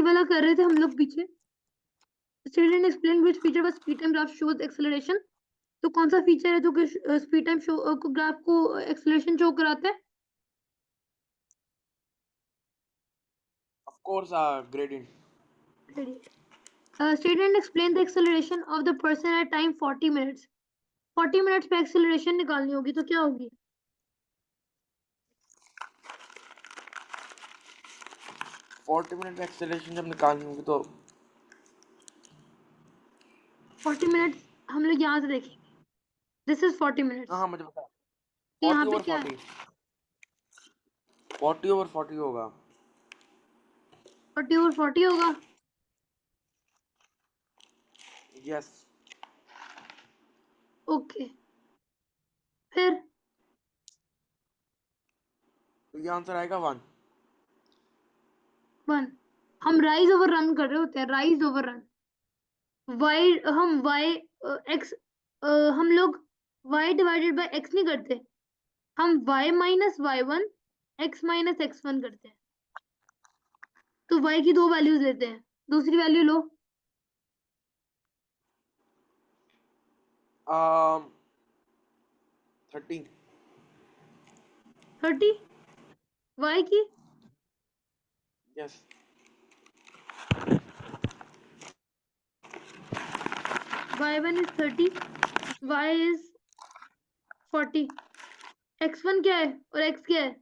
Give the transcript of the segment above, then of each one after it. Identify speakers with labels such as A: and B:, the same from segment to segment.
A: ये वाला कर रहे थे हम लोग पीछे। Student explain which feature of speed time graph shows acceleration. तो कौन सा फीचर है जो कि स्पीड टाइम शो को ग्राफ को एक्सेलरेशन शो कराता है?
B: Of course gradient.
A: Student explain the acceleration of the person at time 40 minutes. 40 minutes पे एक्सेलरेशन निकालनी होगी तो क्या होगी?
B: 40 मिनट एक्सेलरेशन जब निकालनी होगी तो
A: 40 मिनट्स हम लोग यहाँ से देखेंगे। This is 40 minutes.
B: हाँ मुझे पता है।
A: तो यहाँ
B: 40
A: पे
B: ओवर
A: क्या है?
B: 40 ओवर 40 होगा।
A: 40 और 40 होगा।
B: यस।
A: ओके, फिर
B: तो ये आंसर आएगा 1।
A: 1। हम राइज ओवर रन कर रहे होते हैं, राइज ओवर रन। वाई हम वाई एक्स हम लोग y डिवाइडेड बाय x नहीं करते, हम y minus y1 x minus x1 करते हैं। तो y की दो वैल्यूज लेते हैं, दूसरी वैल्यू लो।
B: 30।
A: 30 y की।
B: Yes.
A: y1 is 30, y is 40, x1 क्या है और x क्या है?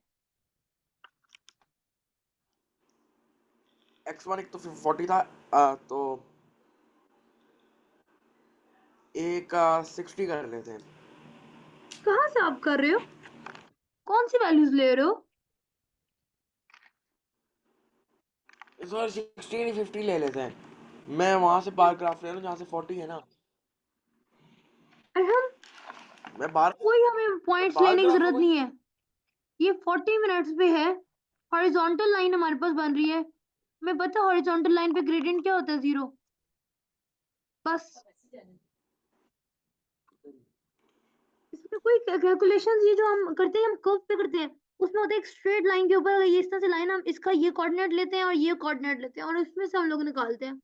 B: x1 एक तो 40 था तो एक 60 कर लेते हैं।
A: कहाँ से आप कर रहे हो? कौन सी वैल्यूज ले रहे हो?
B: इस बार 60 नहीं 50 ले लेते हैं। मैं वहां से बार ग्राफ ले लूं जहां से 40 है ना।
A: अरे हम
B: मैं बार
A: हमें पॉइंट्स
B: बार
A: लेने की
B: ग्राफ
A: जरूरत
B: को
A: नहीं है। ये 40 मिनट्स पे है, हॉरिजॉन्टल लाइन हमारे पास बन रही है। मैं पता हॉरिजॉन्टल लाइन पे ग्रेडियंट क्या होता है? 0। बस इसमें कोई कैलकुलेशंस ये जो हम करते हैं, हम कर्व पे करते हैं, उसमें होता है एक स्ट्रेट लाइन के ऊपर ये इस तरह से लाइन, हम इसका ये कोऑर्डिनेट लेते हैं और ये कोऑर्डिनेट लेते हैं और इसमें से हम लोग निकालते हैं।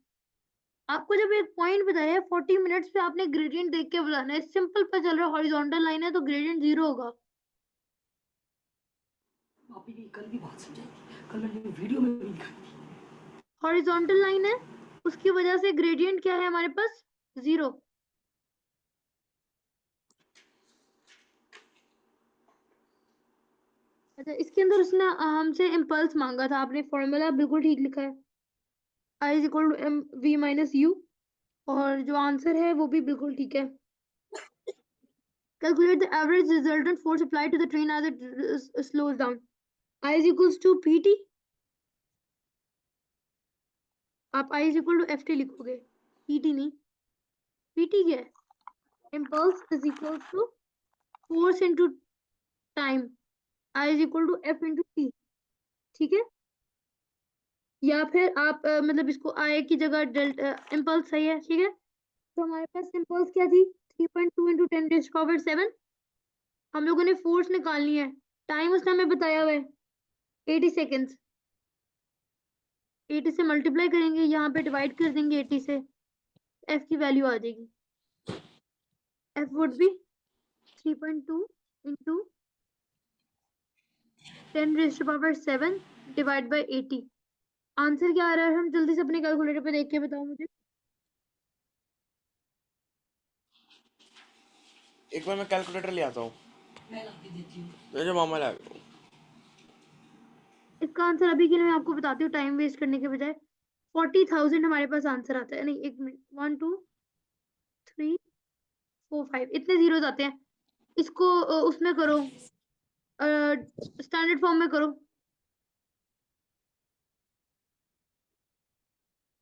A: आपको जब एक पॉइंट बताया है 40 मिनट्स पे आपने ग्रेडियंट देख के बताना है, सिंपल पे चल रहा है, हॉरिजॉन्टल लाइन है तो ग्रेडियंट 0 होगा।
C: भाभी ने कल भी बात समझाई, कल मैंने वीडियो में भी दिखाई।
A: हॉरिजॉन्टल लाइन है, उसकी वजह से ग्रेडियंट क्या है हमारे पास? 0। अच्छा, इसके अंदर उसने हमसे इम्पल्स मांगा था, आपने फॉर्मूला बिल्कुल ठीक लिखा है, I is equal to M V minus U, और जो आंसर है वो भी बिल्कुल ठीक है। Calculate the average resultant force applied to the train as it slows down. I is equals to PT. आप I is equal to FT लिखोगे, PT नहीं। PT क्या है? Impulse is equals to force into time. I is equal to F into T. ठीक है? या फिर आप मतलब इसको I की जगह डेल्टा इम्पल्स सही है, ठीक है? तो हमारे पास इम्पल्स क्या थी? 3.2 into 10 raised to power 7। हम लोगों ने फोर्स निकालनी है, टाइम उसने हमें बताया हुआ है 80 सेकेंड्स। 80 से मल्टीप्लाई करेंगे, यहाँ पे डिवाइड कर देंगे 80 से, एफ की वैल्यू आ जाएगी। F would be 3.2 into 10 raised to power 7 divide by 80। Answer क्या आ रहा है? हम जल्दी से अपने कैलकुलेटर पे देख के बताओ मुझे।
B: एक बार मैं कैलकुलेटर ले आता हूँ।
C: मैं ला के देती हूँ।
B: मेरे मामा ला गए।
A: इसका आंसर अभी के लिए मैं आपको बताती हूँ, टाइम वेस्ट करने के बजाय। 40,000 हमारे पास आंसर आता है। नहीं, एक मिनट, 1 2 3 4 5 इतने जीरोस आते हैं। इसको उसमें करो, स्टैंडर्ड फॉर्म में करो।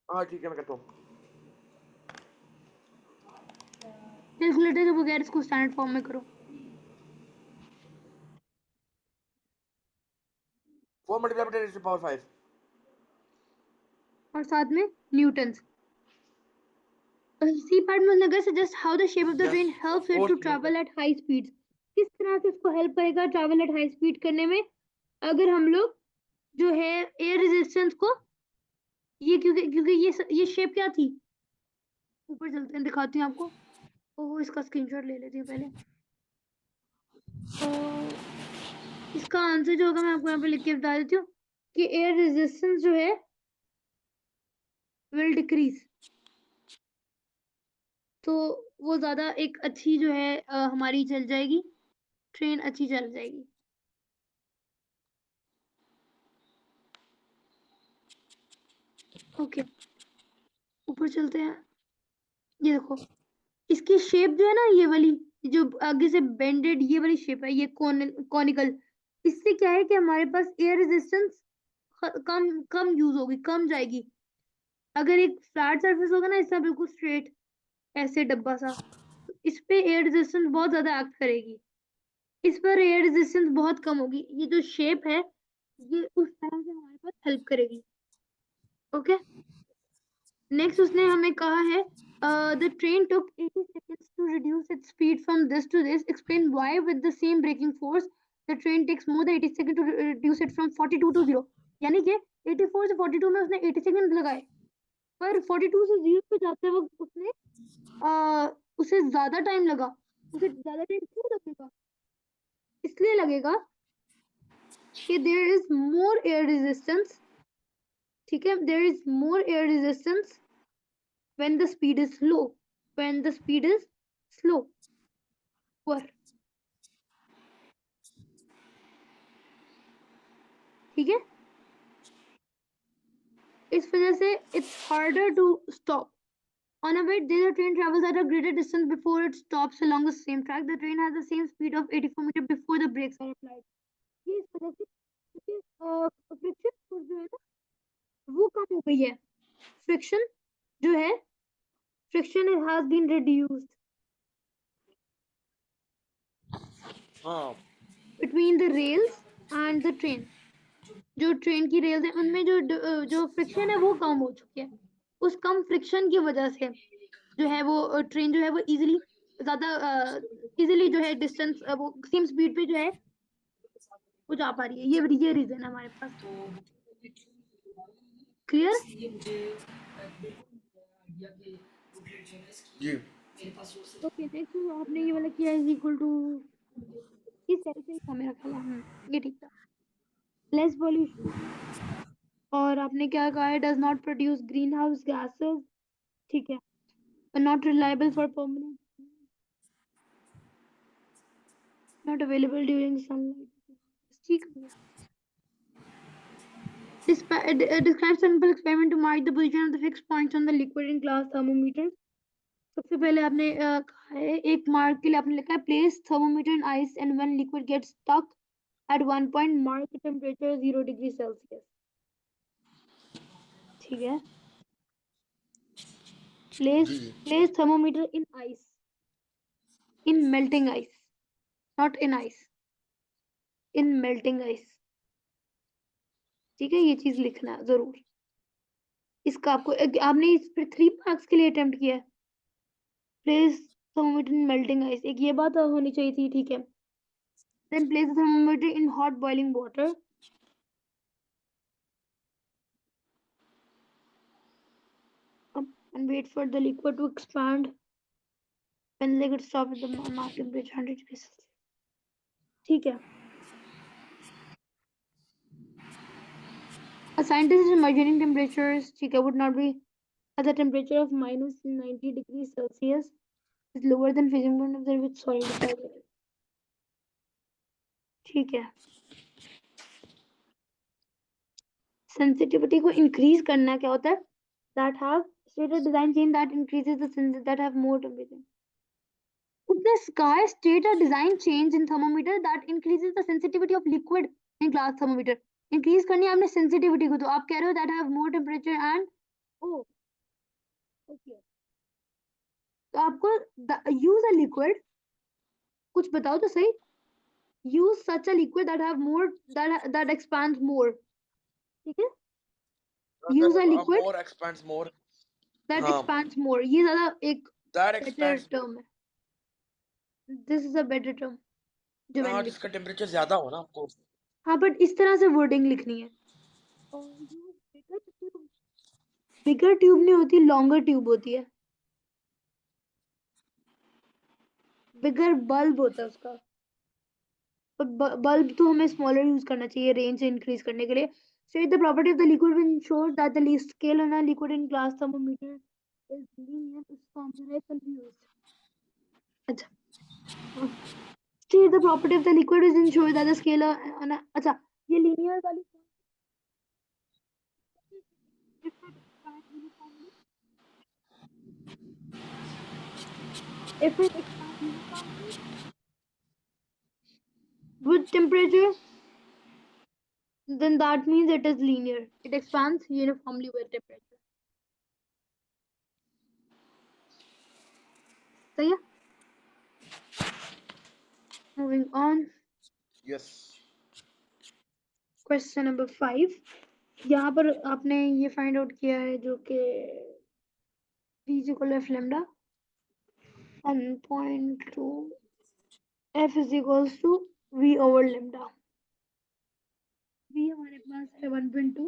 B: हाँ ठीक है मैं कहता हूँ।
A: कैलकुलेटर के बगैर इसको स्टैंडर्ड फॉर्म में करो।
B: 4 मल्टीप्लाई बाय 10 टू पावर 5।
A: और साथ में न्यूटन्स। सी पार्ट में उसने suggest how the shape of the train helps it to travel at high speed. किस तरह से इसको हेल्प करेगा ट्रैवल एट हाई स्पीड करने में, अगर हम लोग जो है एयर रेजिस्टेंस को ये क्योंकि ये शेप क्या थी, ऊपर चलते हैं दिखाती हूँ आपको। ओह इसका स्क्रीनशॉट ले लेती हूँ पहले। तो इसका आंसर जो होगा मैं आपको यहाँ पे लिख के बता देती हूँ कि एयर रेजिस्टेंस जो है विल डिक्रीज। तो वो ज्यादा एक अच्छी जो है हमारी चल जाएगी, ट्रेन अच्छी चल जाएगी। ओके ऊपर चलते हैं। ये देखो इसकी शेप जो है ना, ये वाली जो आगे से बेंडेड ये वाली शेप है, ये कॉनिकल। इससे क्या है कि हमारे पास एयर रेजिस्टेंस कम कम यूज होगी, कम जाएगी। अगर एक फ्लैट सरफेस होगा ना, इसका बिल्कुल स्ट्रेट ऐसे डब्बा सा, तो इस पे एयर रेजिस्टेंस बहुत ज्यादा एक्ट करेगी, इस पर एयर रेजिस्टेंस बहुत कम होगी। ये जो शेप है ये उस तरह से हमारे पास हेल्प करेगी। ओके नेक्स्ट उसने हमें कहा है the train took 80 seconds to reduce its speed from this to this, explain why with the same braking force the train takes more than 80 seconds to reduce it from 42 to 0। यानी कि 84 से 42 में उसने 80 second लगाए, पर 42 से 0 पे जाते वक्त उसने उसे ज्यादा टाइम लगा। उसे ज्यादा टाइम क्यों लगेगा, इसलिए लगेगा कि there is more air resistance. ठीक है there is more air resistance when the speed is low, when the speed is slow पर। ठीक है इस वजह से it's harder to stop on a wait day। The train travels at a greater distance before it stops along the same track। The train has the same speed of 84 meter before the brakes are applied। ये इस वजह से क्योंकि friction force जो है ना वो कम हो गई है। फ्रिक्शन जो है फ्रिक्शन has been reduced
B: हाँ
A: between the rails and the train। जो ट्रेन की रेल्स है उनमें जो फ्रिक्शन है वो कम हो चुकी है। उस कम फ्रिक्शन की वजह से जो है वो ट्रेन जो है वो इजीली ज्यादा इजीली जो है डिस्टेंस वो सेम स्पीड पे जो है वो जा पा रही है। ये रीजन है हमारे पास। क्लियर
C: इसलिए मुझे आइडिया के बुकलेट जो है इसकी
B: जी
C: मेरे पास वो से
A: ओके नेक्स्ट आपने ये वाला किया इज इक्वल टू इस तरह से था मेरा ख्याल है। ये ठीक था। लेस पॉल्यूशन और आपने क्या कहा है does not produce green house gases. ठीक है not reliable for permanent, not available during sunlight। ठीक है describe simple experiment to mark the position of the fixed points on the liquid in glass thermometer। सबसे पहले आपने कहा है एक मार्क के लिए आपने लिखा है place thermometer in ice and when liquid gets stuck at one point mark temperature 0 degree Celsius. ठीक है प्लेस
B: जी
A: place thermometer in ice, in melting ice, not in ice, in melting ice. ठीक है ये चीज लिखना है जरूर। इसका आपको आपने इस पर 3 मार्क्स के लिए अटेम्प्ट किया है। Place thermometer in melting ice, एक ये बात होनी चाहिए थी। ठीक है then place the thermometer in hot boiling water and wait for the liquid to expand when the liquid stop at the mark temperature 100 degrees Celsius। ठीक है a scientist is measuring temperatures। ठीक है would not be at the temperature of minus 90 degrees Celsius is lower than freezing point of the with solid। ठीक है sensitivity को increase करना क्या होता है that have stated design change that increases the that have more temperature। Would the sky state a design change in thermometer that increases the sensitivity of liquid in glass thermometer। Increase करनी है आपने sensitivity को, तो आप कह रहे हो that have more temperature and oh okay तो आपको use a liquid, कुछ बताओ तो सही। Use such a liquid that have more that expands more। ठीक है use a
B: अगर
A: liquid
B: more expands more
A: that
B: हाँ
A: expands more, ये ज्यादा एक
B: that
A: better
B: expands
A: term है। This is a better term जो
B: हाँ
A: मैंने
B: जिसका
A: लिखी।
B: टेम्परेचर ज्यादा हो ना ऑफ
A: हाँ बट इस तरह से वर्डिंग लिखनी है। और use bigger बिगर ट्यूब नहीं होती, लॉन्गर ट्यूब होती है। बिगर बल्ब होता है उसका। बल्ब तो हमें स्मॉलर यूज करना चाहिए रेंज इंक्रीज करने के लिए। State the property of the liquid when shows that the least scale on a liquid in glass thermometer is linear. इसका आंसर है confused. अच्छा, state the property of the liquid is ensure that the scale on a, अच्छा, ये linear वाली if it expands uniformly, if it expands uniformly with temperature, then that means it is linear. It expands uniformly with temperature. सही है? Moving on.
B: Yes
A: question number 5। यहाँ पर आपने ये find out किया है जो कि v is equal to f lambda 1.2 f is equals to v over lambda। v हमारे पास है 1.2,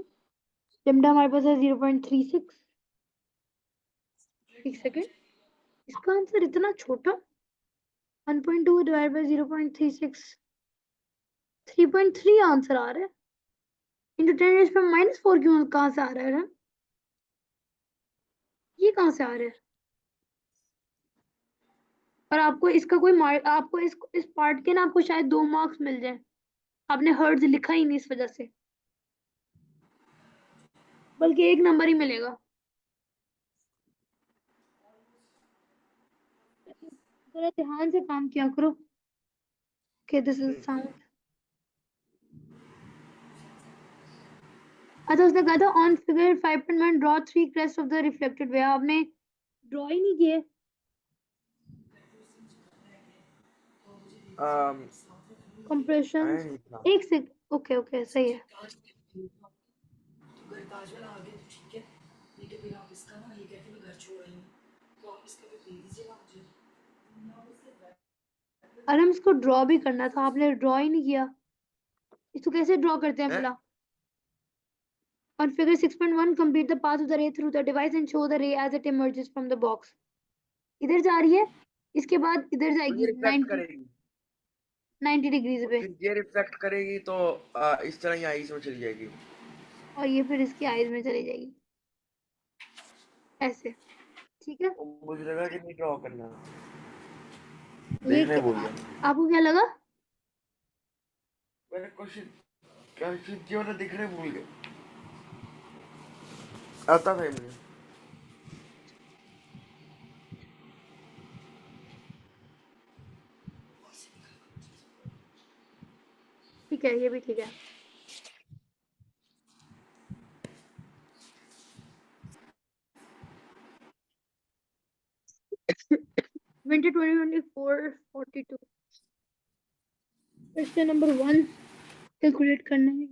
A: lambda हमारे पास है 0.36। एक सेकेंड, इसका आंसर इतना छोटा, 1.2 डिवाइड बाय 0.36, 3.3 आंसर आ रहा है। इंटू 10 रेज़ पावर -4 क्यों, कहाँ से आ रहा है? ये कहाँ से आ रहा है? और आपको इसका कोई आपको इस पार्ट के ना आपको शायद 2 मार्क्स मिल जाए। आपने हर्ट्ज लिखा ही नहीं इस वजह से, बल्कि 1 नंबर ही मिलेगा। जरा ध्यान से काम किया करो। Okay, this is sound. अच्छा, उसने कहा था on figure 5.1 draw 3 crest of the reflected wave. आपने ड्रॉ ही नहीं किए। कंप्रेशन, एक सेकंड, ओके ओके सही है।
C: अगर ताज वाला आ गया तो ठीक है, नहीं तो फिर आप इसका ना ये कहते मैं घर छोड़ रही हूँ, तो आप इसका भी दे दीजिएगा मुझे।
A: अरे हम इसको ड्रॉ भी करना था, आपने ड्रॉ ही नहीं किया। इसको कैसे ड्रॉ करते हैं भला? On figure 6.1, complete the path of the ray through the device and show the ray as it emerges from the box. इधर जा रही है, इसके बाद इधर
B: ये
A: जाएगी
B: रिफ्लेक्ट
A: 90
B: करेगी
A: 90 डिग्रीज पे,
B: फिर ये रिफ्लेक्ट करेगी तो इस तरह ही आईज में चली जाएगी।
A: और ये फिर इसकी आईज में चली जाएगी ऐसे। ठीक है,
B: मुझे लगा कि नहीं ड्रॉ करना,
A: ये
B: देखने भूल गया।
A: आपको क्या लगा?
B: मैंने क्वेश्चन क्यों ना दिखने भूल गए, आता था मुझे।
A: ठीक है, ये भी ठीक है। विंटर 2024 42 क्वेश्चन नंबर 1 कैलकुलेट करना है।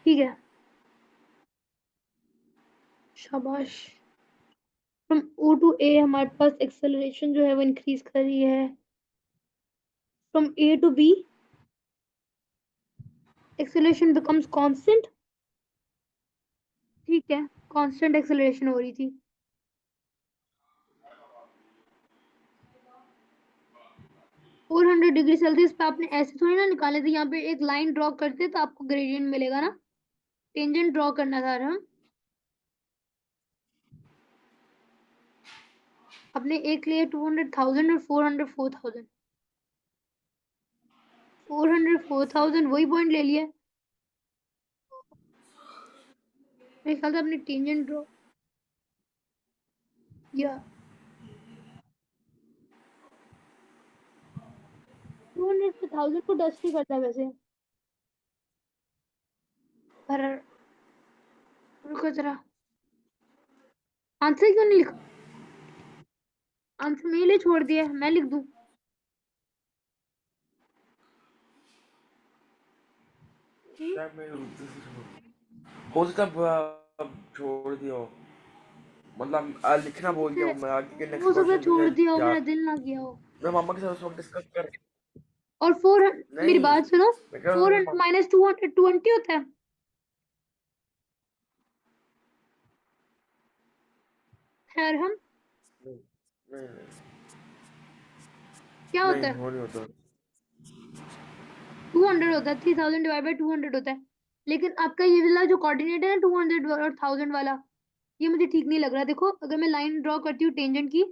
A: ठीक है, शाबाश। फ्रॉम O टू A हमारे पास एक्सेलरेशन जो है वो इंक्रीज कर रही है। From A to B acceleration becomes constant. ठीक है, कांस्टेंट एक्सेलरेशन हो रही थी। फोर 400 डिग्री सेल्सियस पे आपने ऐसे थोड़ी ना निकाले थे, यहाँ पे एक लाइन ड्रॉ करते तो आपको ग्रेडियंट मिलेगा ना। टेंजेंट ड्रॉ करना था हम। अपने एक लिए 200,000 और 404,000। 404,000 वही पॉइंट ले लिया। मेरे ख्याल से अपने टेंजेंट ड्रॉ या 200 पे 1000 को डस्ट ही करता है वैसे। पर रुको जरा, आंसर क्यों नहीं लिखा? आंसर मेरे लिए छोड़ दिया, मैं लिख दूं?
B: शायद मैं हो सकता छोड़ दिया हो, मतलब लिखना बोल दिया हूँ मैं, आगे के
A: हो
B: नेक्स्ट
A: सकता है
B: क्वेश्चन पे
A: छोड़
B: शायद
A: दिया हो, मेरा
B: याद।
A: दिल ना किया हो।
B: मैं मामा के साथ उस वक्त डिस्कस कर,
A: और 400, मेरी
B: नहीं
A: बात सुनो,
B: मैं कह रहा
A: 400
B: था
A: माइनस 220 होता है। है अरहम?
B: नहीं नहीं
A: क्या होता
B: नहीं,
A: है?
B: वो नहीं होता।
A: 200 होता है, 3000 डिवाइड बाई 200 होता है। लेकिन आपका ये वाला जो कोऑर्डिनेट है ना 200 और 1000 वाला, ये मुझे ठीक नहीं लग रहा। देखो अगर मैं लाइन ड्रॉ करती हूँ टेंजेंट की,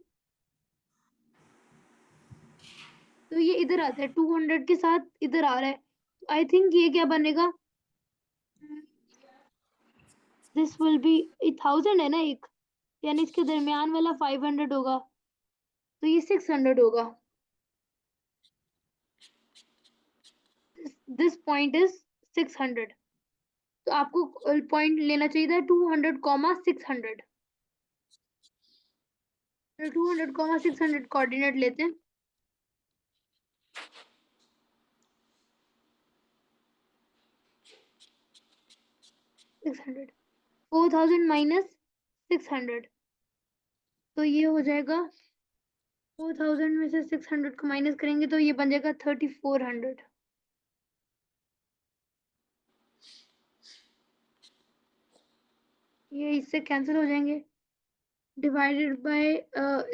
A: तो ये इधर आता है 200 के साथ, इधर आ रहा है। आई थिंक ये क्या बनेगा, दिस विल बी 1000 है ना एक, यानी इसके दरमियान वाला 500 होगा, तो ये 600 होगा। दिस पॉइंट इज 600, तो आपको पॉइंट लेना चाहिए था 200, 600। 200, 600 लेते हैं। 600, 4000 माइनस 600, तो ये हो जाएगा 4000 में से 600 को माइनस करेंगे तो ये बन जाएगा 3400। ये इससे कैंसिल हो जाएंगे, डिवाइडेड बाय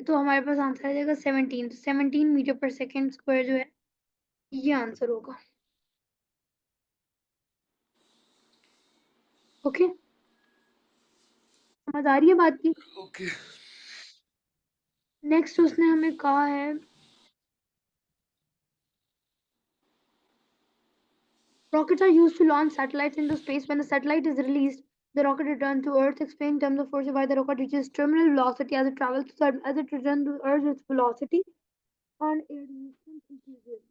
A: तो हमारे पास आंसर आ जाएगा 17। 17 मीटर पर सेकेंड स्क्वायर जो है ये आंसर होगा। ओके, समझ आ रही है बात की?
B: ओके।
A: नेक्स्ट उसने हमें कहा है rockets are used to launch satellites into space. When the satellite is released, the rocket returns to Earth. Explain in terms of force why the rocket reaches terminal velocity as it travels to as it returns to Earth, its velocity and air resistance increases.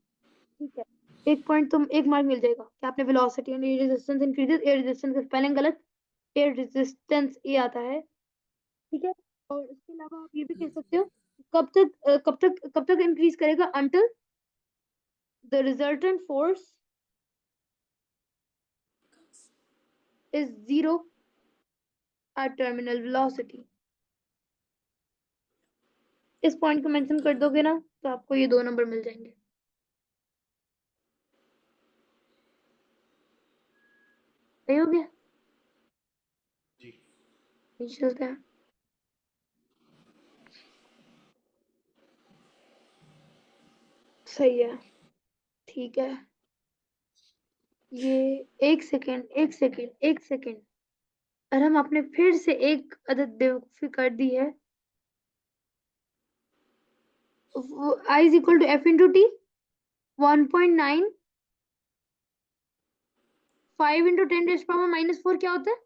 A: ठीक है, एक point तुम एक mark मिल जाएगा कि आपने velocity and air resistance increases. Air resistance का spelling गलत, एयर रेजिस्टेंस ये आता है। ठीक है, और इसके अलावा आप ये भी कह सकते हो कब तक इंक्रीज करेगा, until the resultant force is zero at terminal velocity। इस पॉइंट को मेंशन कर दोगे ना तो आपको ये 2 नंबर मिल जाएंगे। सही हो गया?
B: जी।
A: नीचे चलते हैं। सही है, ठीक है। ये एक सेकेंड और हम आपने फिर से एक अदद बेवकूफी कर दी है। I is equal to F into T, 1.9, 5 into 10⁻⁻⁴ क्या होता है?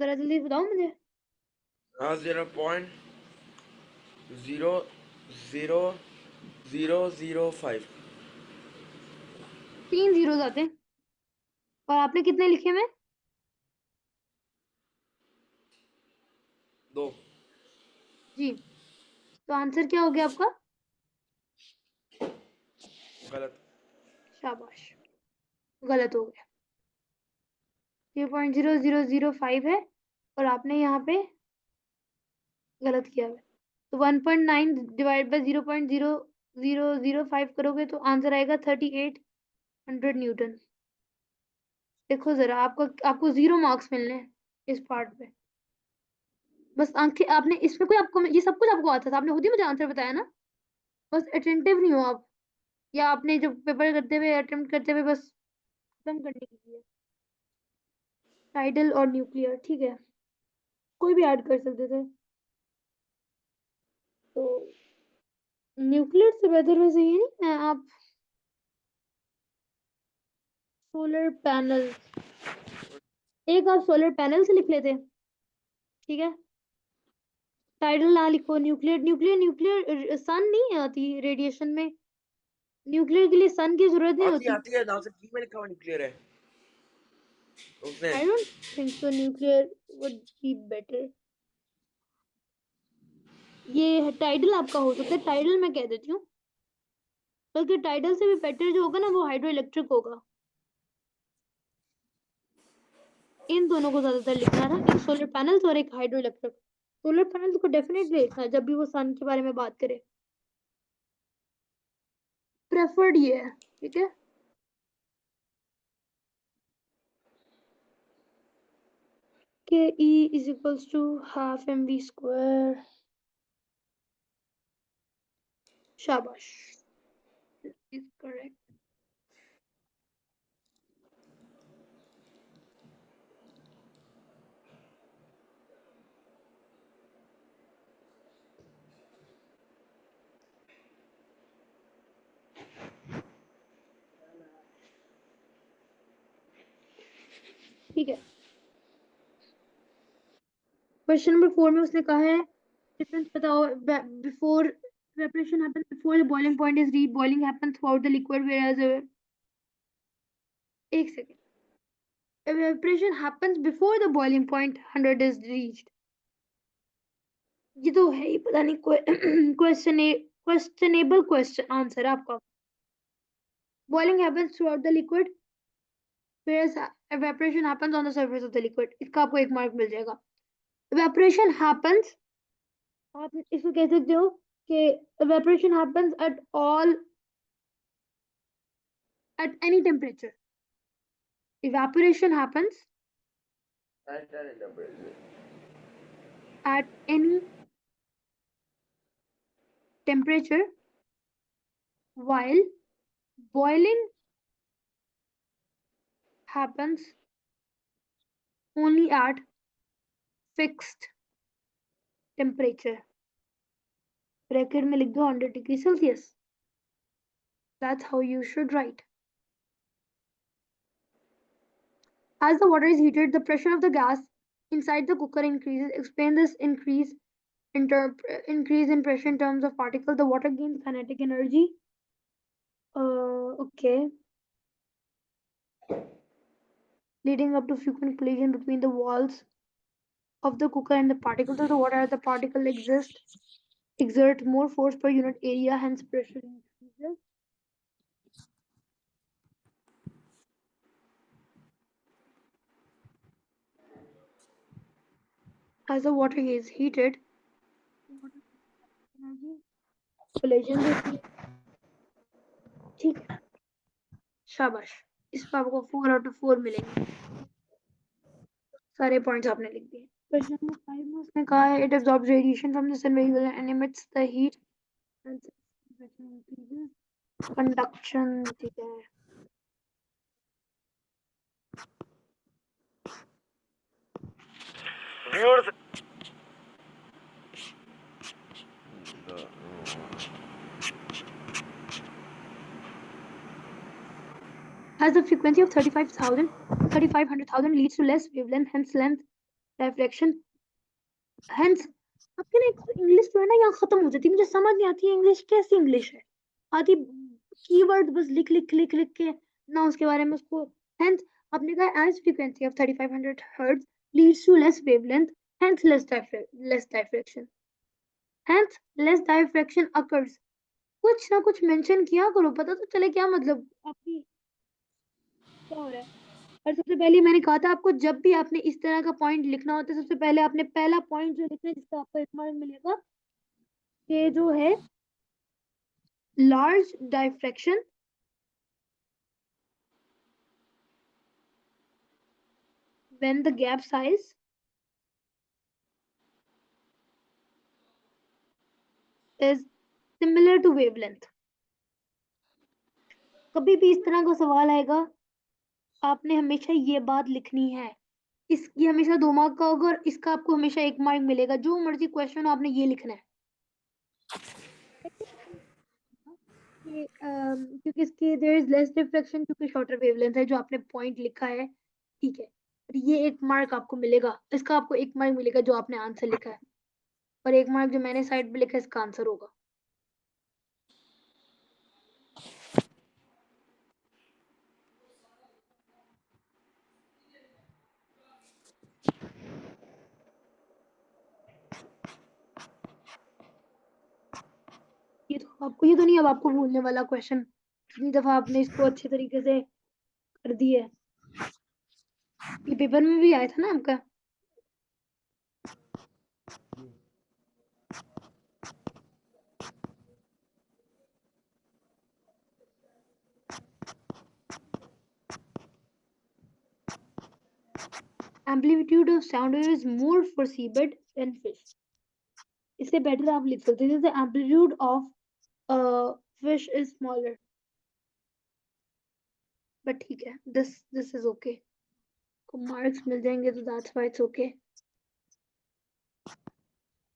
A: जरा जल्दी बताओ मुझे।
B: हाँ, 0.00005।
A: 3 जीरोस आते हैं और आपने कितने लिखे में?
B: 2।
A: जी, तो आंसर क्या हो गया आपका?
B: गलत।
A: शाबाश, गलत हो गया। 0.0005 है और आपने यहाँ पे गलत किया है। तो 1.9 डिवाइड बाय 0.0005 करोगे तो आंसर आएगा 3800 न्यूटन। देखो जरा, आपको 0 मार्क्स मिलने हैं इस पार्ट पे। बस आंखें आपने इसमें कोई आपको ये सब कुछ आपको आता था, आपने खुद ही मुझे आंसर बताया ना, बस अटेंटिव नहीं हो आप, या आपने जब पेपर करते हुए अटेम्प्ट करते हुए बस खत्म करने की है। टाइडल और न्यूक्लियर, ठीक है, कोई भी ऐड कर सकते थे। तो न्यूक्लियर से बेहतर वैसे ये नहीं है, आप सोलर पैनल, एक आप सोलर पैनल से लिख लेते, ठीक है। टाइडल ना लिखो, न्यूक्लियर न्यूक्लियर न्यूक्लियर सन नहीं आती रेडिएशन में, न्यूक्लियर के लिए सन की जरूरत नहीं
B: आती
A: होती।
B: आती है, नाम से टी में लिखा हुआ न्यूक्लियर है उसने।
A: I don't think so, nuclear would be better. ये टाइडल आपका हो सकता है, टाइडल मैं कह देती हूँ, बल्कि टाइडल से भी बेटर जो होगा ना वो हाइड्रो इलेक्ट्रिक होगा। इन दोनों को ज्यादातर लिखना ना, एक सोलर पैनल्स और एक हाइड्रो इलेक्ट्रिक। सोलर पैनल्स को डेफिनेटली लिखना है जब भी वो सन के बारे में बात करे, प्रेफर्ड ये है, ठीक है। Okay, E is equals to half mv square. Shabash. This is correct. ठीक है, क्वेश्चन नंबर 4 में उसने कहा है डिफरेंस बताओ before evaporation happens before the boiling point is reached, boiling happens throughout the liquid, whereas एक second, evaporation happens before the boiling point 100 is reached. ये तो है ही पता नहीं क्वेश्चनेबल क्वेश्चन आंसर आपका. Boiling happens throughout the liquid, whereas evaporation happens on the surface of the liquid. इसका आपको एक मार्क मिल जाएगा. Evaporation happens, आप इसको कह सकते हो कि evaporation happens at any temperature. Evaporation happens at any temperature, while boiling happens only at fixed temperature. Bracket में लिख दो 100 degree Celsius. That's how you should write. As the water is heated, the pressure of the gas inside the cooker increases. Explain this increase in pressure in terms of particle. The water gains kinetic energy. Okay. Leading up to frequent collision between the walls of the cooker and the particles of the water as the particle exert more force per unit area, hence pressure increases. As the water is heated, energy collision होती है. ठीक है, शाबाश, इस पर आपको 4 out of 4 मिलेंगे. सारे पॉइंट्स आपने लिख दिए. क्वेश्चन नंबर 5 में उसने कहा है it absorbs radiation from the sun very well and emits the heat and conduction. ठीक है,
B: Viewers.
A: as the frequency of 3500,000 leads to less wavelength, hence length diffraction, hence. आपके ना इंग्लिश जो है ना यहाँ खत्म हो जाती है, मुझे समझ नहीं आती है इंग्लिश कैसी इंग्लिश है. आती कीवर्ड बस लिख के ना उसके बारे में उसको. hence आपने कहा as frequency of 3500 hertz leads to less wavelength, hence less diffraction, hence less diffraction occurs. कुछ ना कुछ मेंशन किया करो, पता तो चले क्या मतलब आपकी क्या हो रहा है. और सबसे पहले मैंने कहा था आपको जब भी आपने इस तरह का पॉइंट लिखना होता है, सबसे पहले आपने पहला पॉइंट जो लिखना है जिसका आपको एक मार्क मिलेगा, ये जो है large diffraction when the gap size is similar to wavelength. कभी भी इस तरह का सवाल आएगा, आपने हमेशा ये बात लिखनी है. इसकी हमेशा 2 मार्क का होगा और इसका आपको हमेशा 1 मार्क मिलेगा. जो मर्जी क्वेश्चन हो आपने ये लिखना है. क्योंकि इसकी देयर इज लेस डिफ्रेक्शन, क्योंकि शॉर्टर वेवलेंथ है जो आपने पॉइंट लिखा है. ठीक है, ये 1 मार्क आपको मिलेगा. इसका आपको 1 मार्क मिलेगा जो आपने आंसर लिखा है, और 1 मार्क जो मैंने साइड पे लिखा है इसका आंसर होगा. ये तो नहीं अब आपको भूलने वाला क्वेश्चन. कितनी दफा आपने इसको अच्छे तरीके से कर दी है. ये पेपर में भी आया था ना आपका. amplitude of sound wave is more for seabed than fish. इससे better आप लिख सकते हैं, the amplitude of fish is smaller. But ठीक है, this is okay. को marks मिल जाएंगे तो that's why it's okay.